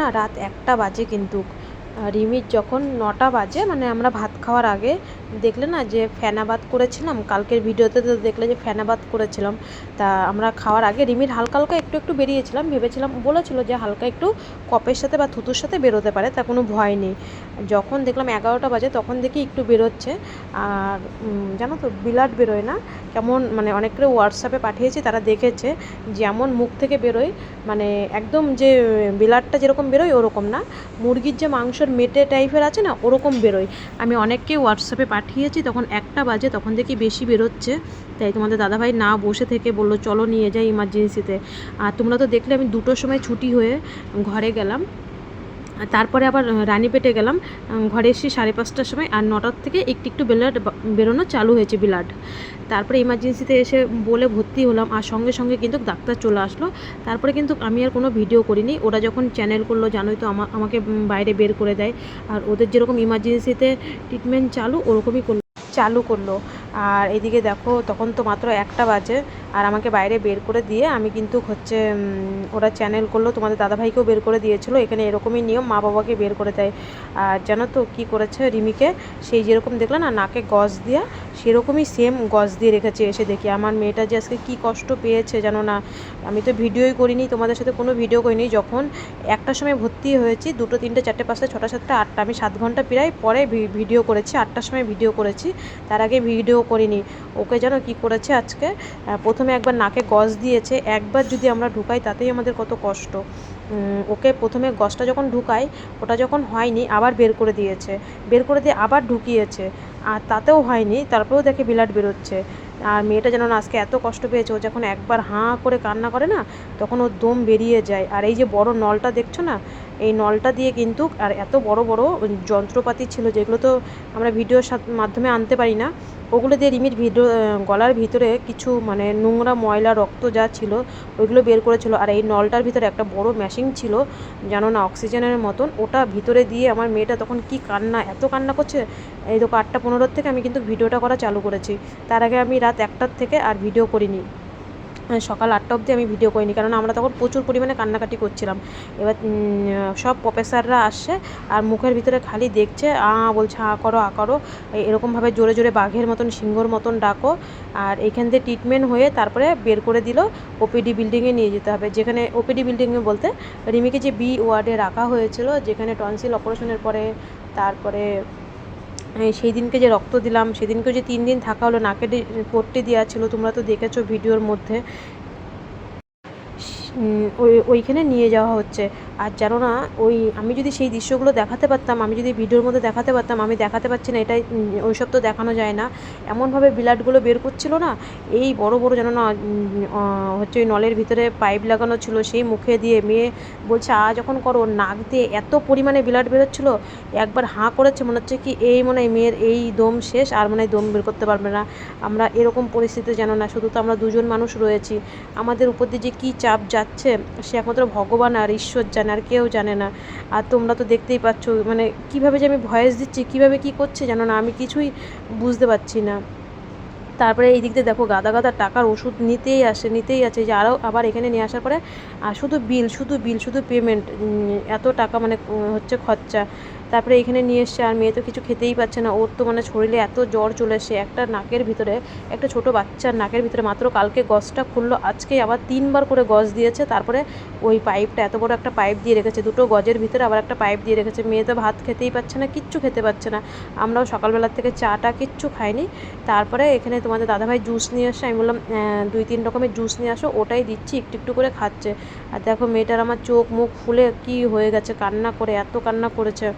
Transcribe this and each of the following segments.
না রাত 1টা বাজে, কিন্তু রিমির যখন 9টা বাজে, মানে আমরা ভাত খাওয়ার আগে দেখলে না যে ফেনাবাদ করেছিলাম, কালকের ভিডিওতে তো দেখলে যে ফেনাবাদ করেছিলাম। তা আমরা খাওয়ার আগে রিমির হালকা হালকা একটু একটু বেরিয়েছিলাম, ভেবেছিলাম বলেছিল যে হালকা একটু কপের সাথে বা থুতুর সাথে বেরোতে পারে, তা কোনো ভয় নেই। যখন দেখলাম 11টা বাজে তখন দেখি একটু বেরোচ্ছে। আর জানো তো ব্লাড বেরোয় না, কেমন মানে অনেকটা হোয়াটসঅ্যাপে পাঠিয়েছি, তারা দেখেছে যেমন মুখ থেকে বেরোয়, মানে একদম যে ব্লাডটা যেরকম বেরোয় ওরকম না, মুরগির যে মাংসের মেটে টাইপের আছে না ওরকম বেরোয়। আমি অনেককে হোয়াটসঅ্যাপে পাঠিয়েছি, তখন 1টা বাজে, তখন দেখি বেশি বেরোচ্ছে। তাই তোমাদের দাদাভাই না বসে থেকে বললো চলো নিয়ে যাই ইমার্জেন্সিতে। আর তোমরা তো দেখলে আমি 2টোর সময় ছুটি হয়ে ঘরে গেলাম, তারপরে আবার রানীপেটে গেলাম, ঘরে এসে 5:30টার সময়। আর 9টার থেকে একটু একটু ব্লাড বেরোনো চালু হয়েছে ব্লাড। তারপরে ইমার্জেন্সিতে এসে বলে ভর্তি হলাম, আর সঙ্গে সঙ্গে কিন্তু ডাক্তার চলে আসলো। তারপরে কিন্তু আমি আর কোনো ভিডিও করিনি, ওরা যখন চ্যানেল করলো জানোই তো আমাকে বাইরে বের করে দেয়। আর ওদের যেরকম ইমার্জেন্সিতে ট্রিটমেন্ট ওরকমই চালু করলো। আর এদিকে দেখো তখন তো মাত্র 1টা বাজে, আর আমাকে বাইরে বের করে দিয়ে আমি কিন্তু ওরা চ্যানেল করলো, তোমাদের দাদাভাইকেও বের করে দিয়েছিলো। এখানে এরকমই নিয়ম, মা বাবাকে বের করে দেয়। আর জানো তো কী করেছে রিমিকে, সেই যেরকম দেখলে না নাকে গজ দিয়া, সেরকমই সেম গজ দিয়ে রেখেছে। এসে দেখি আমার মেয়েটা যে আজকে কী কষ্ট পেয়েছে জানো না। আমি তো ভিডিওই করিনি, তোমাদের সাথে কোনো ভিডিও করিনি। যখন 1টার সময় ভর্তি হয়েছি, 2টো 3টে 4টে 5টে 6টা 7টা 8টা, আমি 7 ঘন্টা প্রায় পরে ভিডিও করেছি। 8টার সময় ভিডিও করেছি, তার আগে ভিডিও করিনি। ওকে জানো কি করেছে আজকে, প্রথমে একবার নাকে গজ দিয়েছে। একবার যদি আমরা ঢুকাই তাতেই আমাদের কত কষ্ট। ওকে প্রথমে গজটা যখন ঢুকাই, ওটা যখন হয়নি আবার বের করে দিয়েছে, বের করে দিয়ে আবার ঢুকিয়েছে, আর তাতেও হয়নি, তারপরেও দেখে ব্লাড বেরোচ্ছে। আর মেয়েটা যেন না আজকে এত কষ্ট পেয়েছে, ও যখন একবার হাঁ করে কান্না করে না তখন ওর দম বেরিয়ে যায়। আর এই যে বড় নলটা দেখছো না, এই নলটা দিয়ে কিন্তু, আর এত বড় বড় যন্ত্রপাতি ছিল যেগুলো তো আমরা ভিডিওর মাধ্যমে আনতে পারি না, ওগুলো দিয়ে রিমির গলার ভিতরে কিছু মানে নোংরা ময়লা রক্ত যা ছিল ওইগুলো বের করেছিল। আর এই নলটার ভিতরে একটা বড় মেশিন ছিল জানো না, অক্সিজেনের মতন, ওটা ভিতরে দিয়ে আমার মেয়েটা তখন কি কান্না, এত কান্না করছে। এই দেখো 8টা 15 থেকে আমি কিন্তু ভিডিওটা করা চালু করেছি, তার আগে আমি রাত 1টার থেকে আর ভিডিও করিনি, সকাল 8টা অবধি আমি ভিডিও করিনি, কারণ আমরা তখন প্রচুর পরিমাণে কান্নাকাটি করছিলাম। এবার সব প্রফেসররা আসছে আর মুখের ভিতরে খালি দেখছে, বলছে করো করো, এরকমভাবে জোরে জোরে বাঘের মতন সিংহর মতন ডাকো। আর এইখান থেকে ট্রিটমেন্ট হয়ে তারপরে বের করে দিল, ওপিডি বিল্ডিংয়ে নিয়ে যেতে হবে। যেখানে ওপিডি বিল্ডিংয়ে বলতে রিমিকে যে বি ওয়ার্ডে রাখা হয়েছিল, যেখানে টনসিল অপারেশনের পরে, তারপরে সেই দিনকে যে রক্ত দিলাম সেদিনকেও যে 3 দিন থাকা হলো, নাকে পট্টি দেওয়া ছিল, তোমরা তো দেখেছো ভিডিওর মধ্যে। ওইখানে নিয়ে যাওয়া হচ্ছে। আর জানো না, আমি যদি সেই দৃশ্যগুলো দেখাতে পারতাম, আমি যদি ভিডিওর মধ্যে দেখাতে পারতাম, আমি দেখাতে পারছি না, এটাই ওইসব তো দেখানো যায় না। এমনভাবে ব্লাডগুলো বের করছিল না, এই বড় বড় জানো না, ওই নলের ভিতরে পাইপ লাগানো ছিল, সেই মুখে দিয়ে মেয়ে বলছে যখন করো, নাক দিয়ে এত পরিমাণে ব্লাড বেরোচ্ছিল, একবার হাঁ করেছে, মনে হচ্ছে কি এই মনে হয় মেয়ের এই দম শেষ, আর মনে হয় দম বের করতে পারবে না। আমরা এরকম পরিস্থিতি জানো না, শুধু তো আমরা 2জন মানুষ রয়েছি, আমাদের উপর দিয়ে যে কী চাপ যাচ্ছে সে একমাত্র ভগবান আর ঈশ্বর জানে, আর কেউ জানে না। আর তোমরা তো দেখতেই পাচ্ছ, মানে কীভাবে যে আমি ভয়েস দিচ্ছি, কীভাবে কী করছে জানো না, আমি কিছুই বুঝতে পারছি না। তারপরে এই দিক দিয়ে দেখো গাদা গাদা টাকার ওষুধ নিতেই আছে, যে আবার এখানে নিয়ে আসার পরে আর শুধু শুধু পেমেন্ট, এত টাকা মানে হচ্ছে খরচা। তারপরে এখানে নিয়ে এসছে, আর মেয়ে তো কিছু খেতেই পাচ্ছে না, ওর তো মানে শরীরে এত জ্বর চলে এসছে, একটা নাকের ভিতরে, একটা ছোট বাচ্চার নাকের ভিতরে মাত্র কালকে গজটা খুললো, আজকে আবার 3বার করে গজ দিয়েছে। তারপরে ওই পাইপটা, এত বড় একটা পাইপ দিয়ে রেখেছে, 2টো গজের ভিতরে আবার একটা পাইপ দিয়ে রেখেছে। মেয়ে তো ভাত খেতেই পাচ্ছে না, কিচ্ছু খেতে পাচ্ছে না। আমরাও সকালবেলার থেকে চাটা কিচ্ছু খাইনি। তারপরে এখানে তোমাদের দাদাভাই জুস নিয়ে আসছে, আমি বললাম 2-3 রকমের জুস নিয়ে আসো, ওটাই দিচ্ছি, একটু একটু করে খাচ্ছে। আর দেখো মেয়েটার আমার চোখ মুখ ফুলে কি হয়ে গেছে, কান্না করে, এত কান্না করেছে।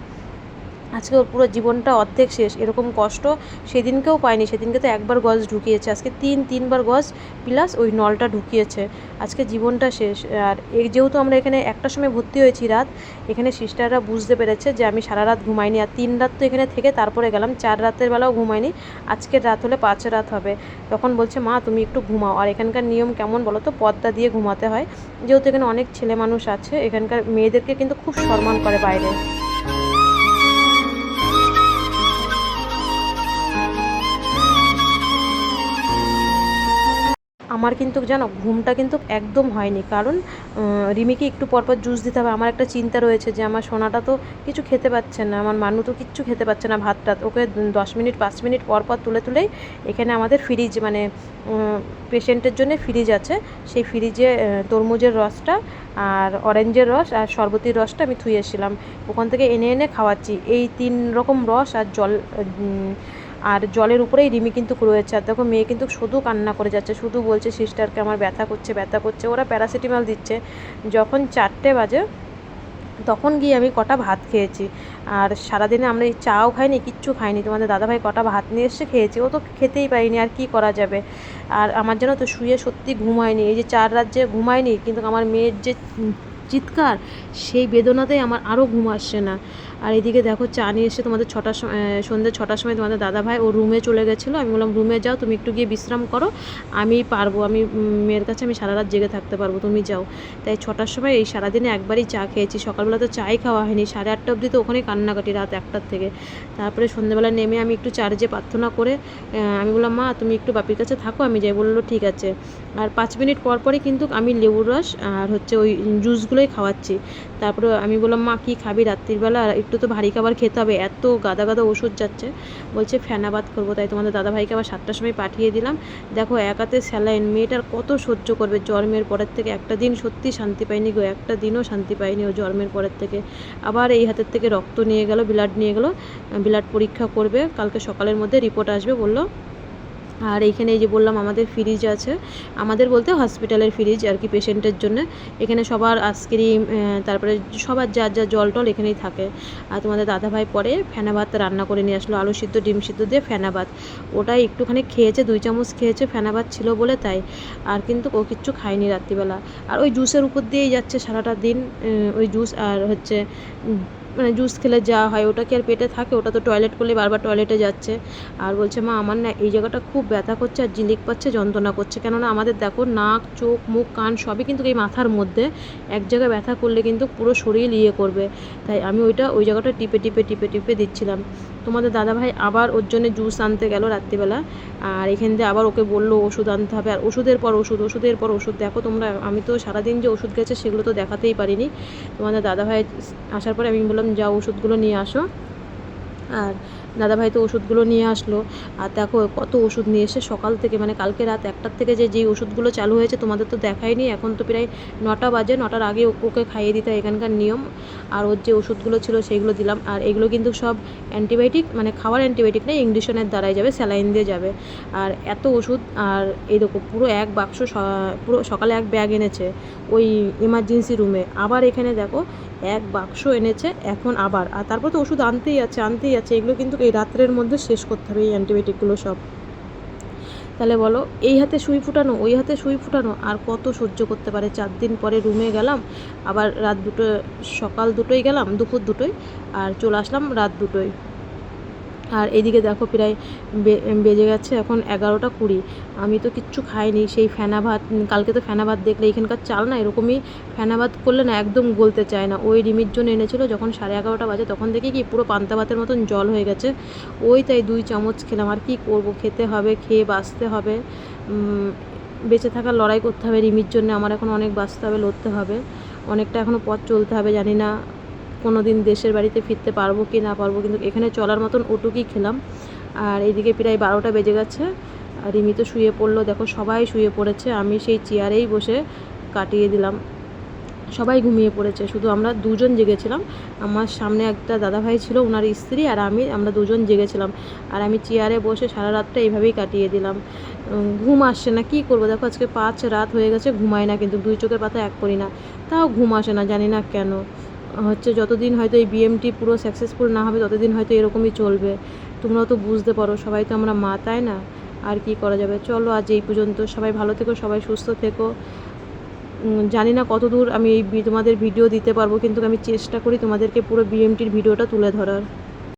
আজকে ওর পুরো জীবনটা অর্ধেক শেষ, এরকম কষ্ট সেদিনকেও পায়নি। সেদিনকে তো একবার গজ ঢুকিয়েছে, আজকে 3বার গজ প্লাস ওই নলটা ঢুকিয়েছে, আজকে জীবনটা শেষ। আর যেহেতু আমরা এখানে 1টার সময় ভর্তি হয়েছি রাত, এখানে সিস্টাররা বুঝতে পেরেছে যে আমি সারা রাত ঘুমাইনি, আর 3 রাত তো এখানে থেকে তারপরে গেলাম, 4 রাতের বেলাও ঘুমাইনি, আজকের রাত হলে 5 রাত হবে। তখন বলছে মা তুমি একটু ঘুমাও। আর এখানকার নিয়ম কেমন বলো তো, পর্দা দিয়ে ঘুমাতে হয়, যেহেতু এখানে অনেক ছেলে মানুষ আছে, এখানকার মেয়েদেরকে কিন্তু খুব সম্মান করে বাইরে। আমার কিন্তু জানো ঘুমটা কিন্তু একদম হয়নি, কারণ রিমিকে একটু পরপর জুস দিতে হবে। আমার একটা চিন্তা রয়েছে যে আমার সোনাটা তো কিছু খেতে পাচ্ছে না, আমার মানু তো কিচ্ছু খেতে পাচ্ছে না ভাত টাত, ওকে 10 মিনিট 5 মিনিট পর তুলেই এখানে আমাদের ফ্রিজ মানে পেশেন্টের জন্য ফ্রিজ আছে, সেই ফ্রিজে তরমুজের রসটা আর অরেঞ্জের রস আর শরবতির রসটা আমি থুয়েছিলাম, ওখান থেকে এনে খাওয়াচ্ছি। এই 3 রকম রস আর জল আর জলের উপরেই রিমি কিন্তু রয়েছে। আর দেখো মেয়ে কিন্তু শুধু কান্না করে যাচ্ছে, শুধু বলছে সিস্টারকে আমার ব্যথা করছে। ওরা প্যারাসিটামল দিচ্ছে। যখন 4টে বাজে তখন গিয়ে আমি কটা ভাত খেয়েছি। আর সারাদিনে আমরা এই চাও খাইনি, কিচ্ছু খাইনি। তোমাদের দাদাভাই কটা ভাত নিয়ে এসে খেয়েছি, ও তো খেতেই পারিনি, আর কি করা যাবে। আর আমার যেন তো শুয়ে সত্যি ঘুম হয়নি, এই যে 4 রাত যে ঘুমায়নি, কিন্তু আমার মেয়ের যে চিৎকার, সেই বেদনাতেই আমার আরও ঘুম আসছে না। আর এদিকে দেখো চা নিয়ে এসে তোমাদের সন্ধ্যে 6টার সময় তোমাদের দাদাভাই ও রুমে চলে গেছিলো। আমি বললাম রুমে যাও, তুমি একটু গিয়ে বিশ্রাম করো, আমি পারবো, আমি মেয়ের কাছে আমি সারা রাত জেগে থাকতে পারবো, তুমি যাও। তাই 6টার সময় এই সারাদিনে একবারই চা খেয়েছি, সকালবেলা তো চাই খাওয়া হয়নি, 8:30 অবধি তো ওখানেই কান্নাকাটি, রাত 1টার থেকে। তারপরে সন্ধ্যেবেলা নেমে আমি একটু চার্জে প্রার্থনা করে আমি বললাম মা তুমি একটু বাপির কাছে থাকো, আমি যাই। বললো ঠিক আছে। আর 5 মিনিট পরই কিন্তু আমি লেবুর রস আর ওই জুসগুলোই খাওয়াচ্ছি। তারপরে আমি বললাম মা কী খাবি রাত্রিবেলা, একটু তো ভারী খাবার খেতে হবে, এত গাদা ওষুধ যাচ্ছে। বলছে ফেনাবাত করবো। তাই তোমাদের দাদাভাইকে আবার 7টার সময় পাঠিয়ে দিলাম। দেখো এক হাতে স্যালাইন, মেয়েটার কত সহ্য করবে জন্মের পরের থেকে। একটা দিন সত্যি শান্তি পাইনি গো, একটা দিনও শান্তি পাইনি ও জন্মের পরের থেকে। আবার এই হাতের থেকে রক্ত নিয়ে গেল, ব্লাড নিয়ে গেল, ব্লাড পরীক্ষা করবে, কালকে সকালের মধ্যে রিপোর্ট আসবে বললো। আর এইখানে এই যে বললাম আমাদের ফ্রিজ আছে, আমাদের বলতে হসপিটালের ফ্রিজ আর কি, পেশেন্টের জন্য। এখানে সবার আইসক্রিম, তারপরে সবার যা জল টল এখানেই থাকে। আর তোমাদের দাদাভাই পরে ফেনা ভাত রান্না করে নিয়ে আসলো, আলু সিদ্ধ ডিম সিদ্ধ দিয়ে ফেনা ভাত। ওটাই একটুখানি খেয়েছে, 2 চামচ খেয়েছে, ফেনা ভাত ছিল বলে তাই। আর কিন্তু ও কিচ্ছু খায়নি রাত্রিবেলা। আর ওই জুসের উপর দিয়েই যাচ্ছে সারাটা দিন, ওই জুস আর মানে জুস খেলে যা হয় ওটা কি আর পেটে থাকে, ওটা তো টয়লেট করলে বারবার টয়লেটে যাচ্ছে। আর বলছে মা আমার না এই জায়গাটা খুব ব্যথা করছে আর জিলিক পাচ্ছে, যন্ত্রণা করছে। কেননা আমাদের দেখো নাক চোখ মুখ কান সবই কিন্তু এই মাথার মধ্যে, এক জায়গায় ব্যথা করলে কিন্তু পুরো শরীর করবে। তাই আমি ওই জায়গাটা টিপে দিচ্ছিলাম। তোমাদের দাদাভাই আবার ওর জন্য জুস আনতে গেল রাত্রিবেলা। আর এখান দিয়ে আবার ওকে বললো ওষুধ আনতে হবে, আর ওষুধের পর ওষুধ। দেখো তোমরা, আমি তো সারাদিন যে ওষুধ গেছে সেগুলো তো দেখাতেই পারিনি। তোমাদের দাদাভাই আসার পরে আমি বললাম যাও ওষুধগুলো নিয়ে আসো। আর দাদাভাই তো ওষুধগুলো নিয়ে আসলো। আর দেখো কত ওষুধ নিয়ে এসে সকাল থেকে, মানে কালকে রাত 1টার থেকে যেই ওষুধগুলো চালু হয়েছে তোমাদের তো দেখাইনি। এখন তো প্রায় 9টা বাজে, 9টার আগে ওকে খাইয়ে দিতে হয়, এখানকার নিয়ম। আর ওর যে ওষুধগুলো ছিল সেইগুলো দিলাম। আর এগুলো কিন্তু সব অ্যান্টিবায়োটিক, মানে খাওয়ার অ্যান্টিবায়োটিক নেই, ইঞ্জেকশনের দ্বারাই যাবে, স্যালাইন দিয়ে যাবে। আর এত ওষুধ, আর এই দেখো পুরো এক বাক্স, পুরো সকালে এক ব্যাগ এনেছে ওই এমার্জেন্সি রুমে, আবার এখানে দেখো এক বাক্স এনেছে এখন আবার। আর তারপর তো ওষুধ আনতেই আছে। এগুলো কিন্তু এই রাত্রের মধ্যে শেষ করতে হবে, এই অ্যান্টিবায়োটিকগুলো সব। তাহলে বলো, এই হাতে সুই ফুটানো, ওই হাতে সুই ফুটানো, আর কত সহ্য করতে পারে। 4 দিন পরে রুমে গেলাম, আবার রাত 2টো, সকাল 2টোয় গেলাম, দুপুর 2টোয়, আর চলে আসলাম রাত 2টোয়। আর এদিকে দেখো প্রায় বেজে গেছে এখন 11টা 20। আমি তো কিচ্ছু খাইনি। সেই ফেনা ভাত, কালকে তো ফেনা ভাত দেখলে এখানকার চাল না এরকমই, ফেনা ভাত করলে না একদম গলতে চায় না। ওই রিমির জন্য এনেছিল, যখন 11:30 বাজে তখন থেকে কি পুরো পান্তা ভাতের মতন জল হয়ে গেছে। তাই 2 চামচ খেলাম। আর কি করব, খেতে হবে, খেয়ে বাঁচতে হবে, বেঁচে থাকার লড়াই করতে হবে রিমির জন্য। আমার এখন অনেক বাঁচতে হবে, লড়তে হবে, অনেকটা এখনও পথ চলতে হবে। জানি না কোনো দিন দেশের বাড়িতে ফিরতে পারবো কি না পারবো, কিন্তু এখানে চলার মতন ওটুকুই খেলাম। আর এইদিকে প্রায় 12টা বেজে গেছে। আর রিমি তো শুয়ে পড়লো, দেখো সবাই শুয়ে পড়েছে, আমি সেই চেয়ারেই বসে কাটিয়ে দিলাম। সবাই ঘুমিয়ে পড়েছে, শুধু আমরা 2জন জেগেছিলাম। আমার সামনে একটা দাদাভাই ছিল, ওনার স্ত্রী আর আমরা 2জন জেগেছিলাম। আর আমি চেয়ারে বসে সারা রাতটা এইভাবেই কাটিয়ে দিলাম। ঘুম আসছে না, কি করবো। দেখো আজকে 5 রাত হয়ে গেছে, ঘুমাই না, কিন্তু 2 চোখের পাতা এক করি না, তাও ঘুম আসে না, জানি না কেন। যতদিন হয়তো এই বিএমটি পুরো সাকসেসফুল না হবে ততদিন হয়তো এরকমই চলবে। তোমরাও তো বুঝতে পারো, সবাই তো আমরা মা, তাই না? আর কি করা যাবে। চলো আজ এই পর্যন্ত। সবাই ভালো থেকো, সবাই সুস্থ থেকো। জানি না কত দূর আমি তোমাদের ভিডিও দিতে পারবো, কিন্তু আমি চেষ্টা করি তোমাদেরকে পুরো বিএমটির ভিডিওটা তুলে ধরার।